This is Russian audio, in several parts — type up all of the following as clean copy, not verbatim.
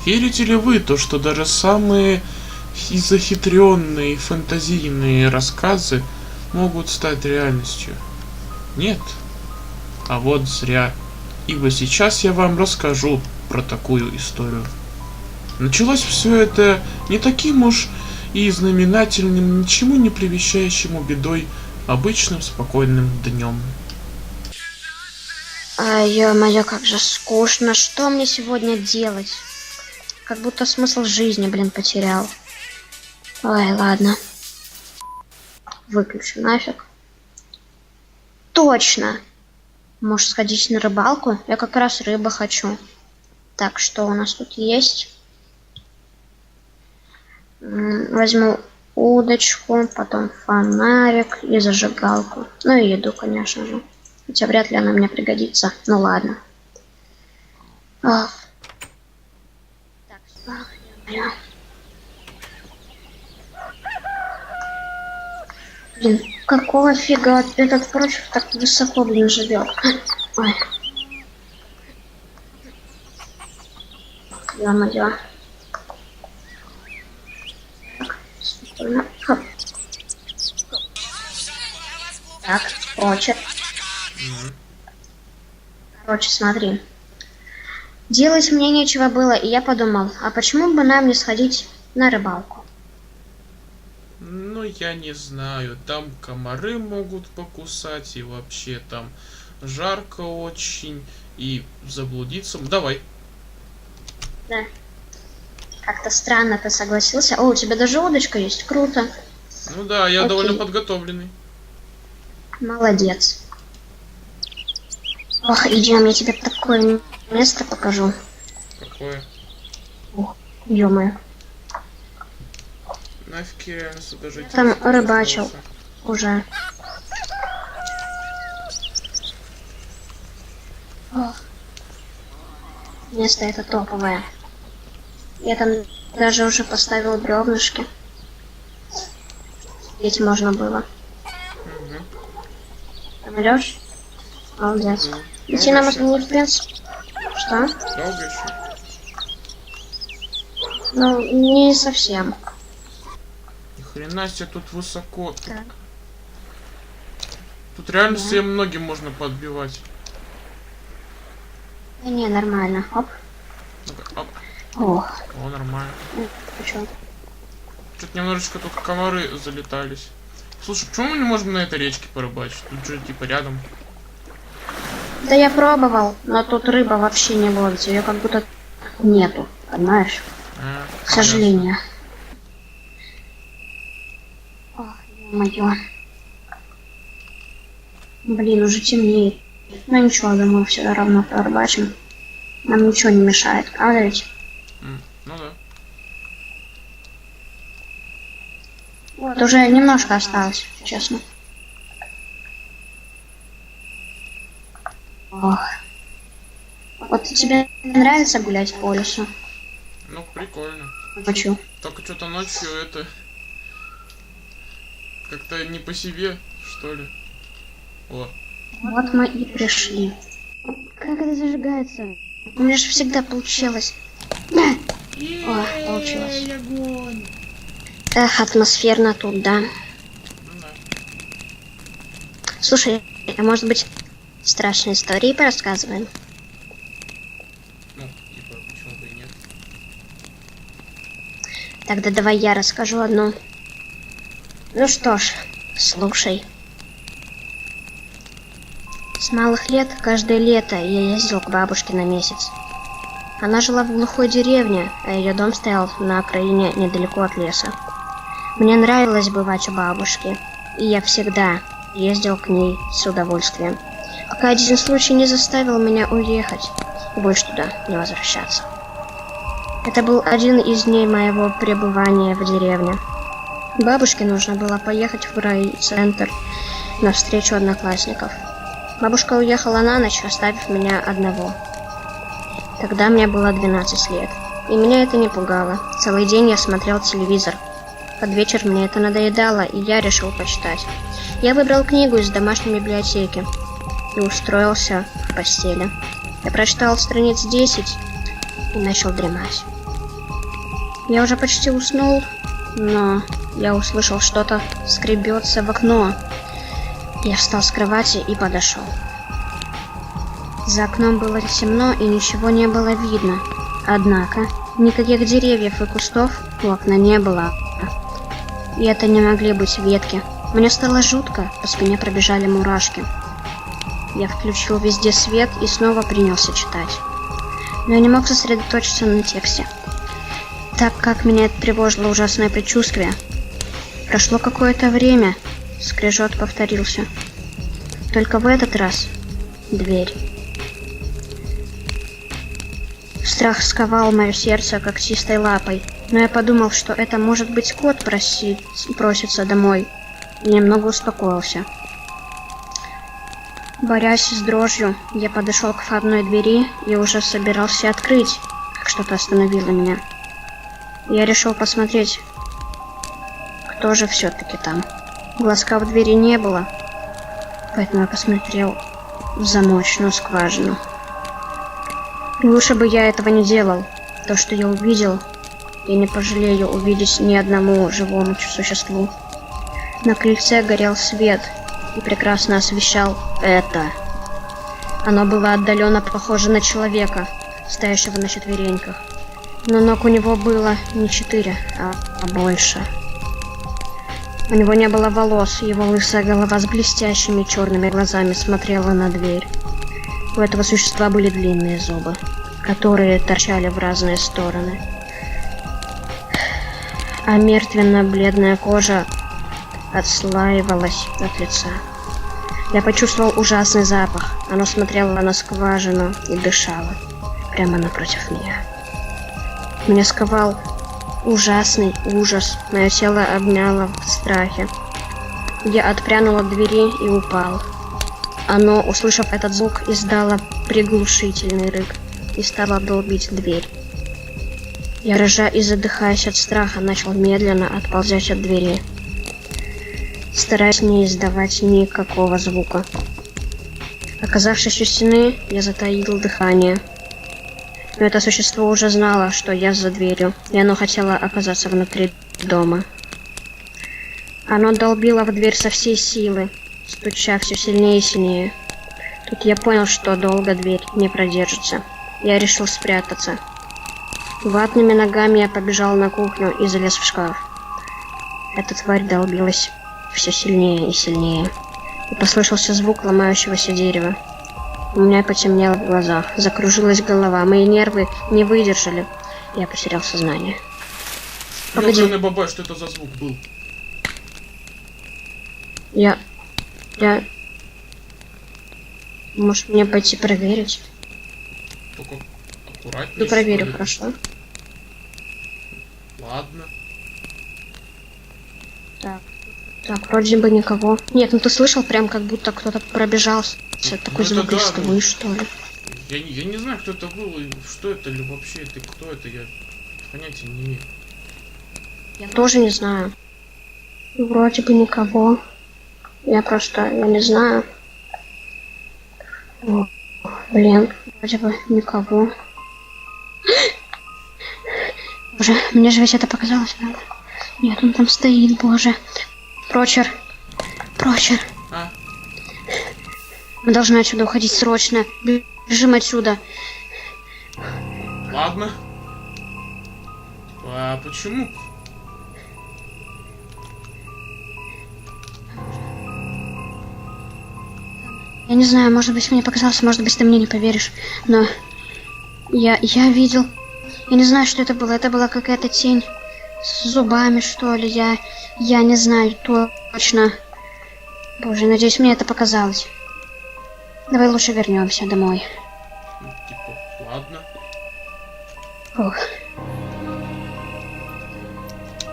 Верите ли вы то, что даже самые изохитренные фантазийные рассказы могут стать реальностью? Нет. А вот зря. Ибо сейчас я вам расскажу про такую историю. Началось все это не таким уж и знаменательным, ничему не предвещающему бедой, обычным спокойным днем. Ё-моё, как же скучно. Что мне сегодня делать? Как будто смысл жизни, блин, потерял. Ой, ладно. Выключу нафиг. Точно! Может сходить на рыбалку? Я как раз рыбы хочу. Так, что у нас тут есть? Возьму удочку, потом фонарик и зажигалку. Ну и еду, конечно же. Хотя вряд ли она мне пригодится. Ну ладно. Так, блин, какого фига этот прочь так высоко, блин, живет? Ой. Ё-моё. Так, прочь. Короче, смотри. Делать мне нечего было, и я подумал, а почему бы нам не сходить на рыбалку? Ну, я не знаю, там комары могут покусать, и вообще там жарко очень, и заблудиться. Давай. Да. Как-то странно ты согласился. О, у тебя даже удочка есть, круто. Ну да, я Окей. довольно подготовленный. Молодец. Ох, идем, я тебе такое место покажу. Какое? Ох, ё-моё. Нафиг я реально сюда жить. Там рыбачил уже. Ох. Место это топовое. Я там даже уже поставил бревнышки. Ведь можно было. Там идёшь? Молодец. Идти нам это не в принципе. Что? Долго еще? Ну, не совсем. Ни хрена себе тут высоко. Так. Тут реально Да. всем многим можно подбивать. Не, нормально. Оп. Ну-ка, оп. Ох. О, нормально. Почему? Тут немножечко тут комары залетались. Слушай, почему мы не можем на этой речке порыбачить? Тут же типа рядом. Да я пробовал, но тут рыба вообще не ловится. Ее как будто нету, понимаешь? К сожалению. Ох, ё-моё. Блин, уже темнеет. Ну ничего, думаю, все равно порыбачим. Нам ничего не мешает, правда ведь? Ну да. Вот уже немножко осталось, честно. Ох. Вот тебе нравится гулять по лесу? Ну, прикольно. Хочу. Только что-то ночью это... Как-то не по себе, что ли. О. Вот мы и пришли. Как это зажигается? У меня же всегда получилось. О, получилось. Эх, атмосферно тут, да. Ну да. Слушай, а может быть, страшные истории порассказываем? Ну, типа, почему бы и нет. Тогда давай я расскажу одну. Ну что ж, слушай. С малых лет, каждое лето я ездил к бабушке на месяц. Она жила в глухой деревне, а ее дом стоял на окраине недалеко от леса. Мне нравилось бывать у бабушки, и я всегда ездил к ней с удовольствием, пока один случай не заставил меня уехать и больше туда не возвращаться. Это был один из дней моего пребывания в деревне. Бабушке нужно было поехать в райцентр на встречу одноклассников. Бабушка уехала на ночь, оставив меня одного. Тогда мне было 12 лет, и меня это не пугало. Целый день я смотрел телевизор. Под вечер мне это надоедало, и я решил почитать. Я выбрал книгу из домашней библиотеки и устроился в постели. Я прочитал страниц 10 и начал дремать. Я уже почти уснул, но я услышал, что-то скребется в окно. Я встал с кровати и подошел. За окном было темно и ничего не было видно. Однако никаких деревьев и кустов у окна не было. И это не могли быть ветки. Мне стало жутко, по спине пробежали мурашки. Я включил везде свет и снова принялся читать. Но я не мог сосредоточиться на тексте, так как меня это тревожило ужасное предчувствие. Прошло какое-то время, скрежет повторился. Только в этот раз дверь. Страх сковал мое сердце когтистой лапой, но я подумал, что это может быть кот просится домой, и немного успокоился. Борясь с дрожью, я подошел к входной двери и уже собирался открыть, как что-то остановило меня. Я решил посмотреть, кто же все-таки там. Глазка в двери не было, поэтому я посмотрел в замочную скважину. И лучше бы я этого не делал. То, что я увидел, я не пожалею увидеть ни одному живому существу. На крыльце горел свет и прекрасно освещал это. Оно было отдаленно похоже на человека, стоящего на четвереньках. Но ног у него было не 4, а больше. У него не было волос, его лысая голова с блестящими черными глазами смотрела на дверь. У этого существа были длинные зубы, которые торчали в разные стороны. А мертвенно-бледная кожа отслаивалась от лица. Я почувствовал ужасный запах. Оно смотрело на скважину и дышало прямо напротив меня. Меня сковал ужасный ужас. Мое тело обняло в страхе. Я отпрянул от двери и упал. Оно, услышав этот звук, издало приглушительный рык и стало долбить дверь. Я, рыча и задыхаясь от страха, начал медленно отползать от двери, стараясь не издавать никакого звука. Оказавшись у стены, я затаил дыхание. Но это существо уже знало, что я за дверью, и оно хотело оказаться внутри дома. Оно долбило в дверь со всей силы, стуча все сильнее и сильнее. Тут я понял, что долго дверь не продержится. Я решил спрятаться. Ватными ногами я побежал на кухню и залез в шкаф. Эта тварь долбилась все сильнее и сильнее. И послышался звук ломающегося дерева. У меня потемнело в глазах, закружилась голова, мои нервы не выдержали. Я потерял сознание. Погоди. Ёбаный бабай, что это за звук был? Я... Может, мне пойти проверить? Только аккуратнее. Ну, проверю, хорошо. Ладно. Так, вроде бы никого. Нет, ну ты слышал, прям как будто кто-то пробежался. Такой это звук да, листовый, ну, что ли. Я не знаю, кто это был, и что это, или вообще это, кто это, я понятия не имею. Я тоже не знаю. Вроде бы никого. Я не знаю. О, блин, вроде бы никого. Боже, мне же ведь это показалось, правда? Нет, он там стоит, боже. Прочер. А? Мы должны отсюда уходить срочно. Бежим отсюда. Ладно. А почему? Я не знаю, может быть, мне показалось, может быть, ты мне не поверишь. Но я видел. Я не знаю, что это было. Это была какая-то тень с зубами, что ли. Я не знаю точно. Боже, надеюсь, мне это показалось. Давай лучше вернемся домой. Ну, типа, ладно. Ох.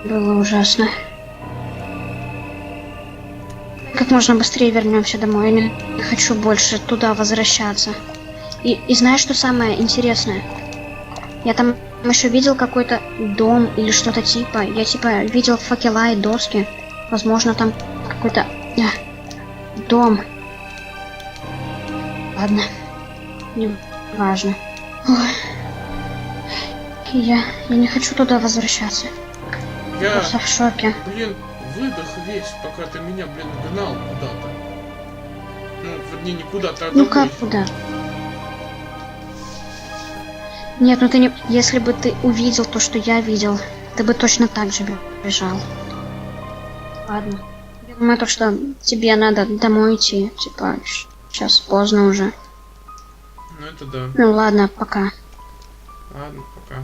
Было ужасно. Как можно быстрее вернемся домой. Я не хочу больше туда возвращаться. И знаешь, что самое интересное? Я там еще видел какой-то дом или что-то типа. Я типа видел факела и доски. Возможно, там какой-то дом. Ладно. Не важно. Ой. Я не хочу туда возвращаться. Я, Просто в шоке. блин, выдох весь, пока ты меня, блин, гнал куда-то. Ну, вернее, не куда-то, а Ну домой. как, куда? Нет, ну ты не... Если бы ты увидел то, что я видел, ты бы точно так же бежал. Ладно. Я думаю, то, что тебе надо домой идти. Типа, сейчас поздно уже. Ну это да. Ну ладно, пока. Ладно, пока.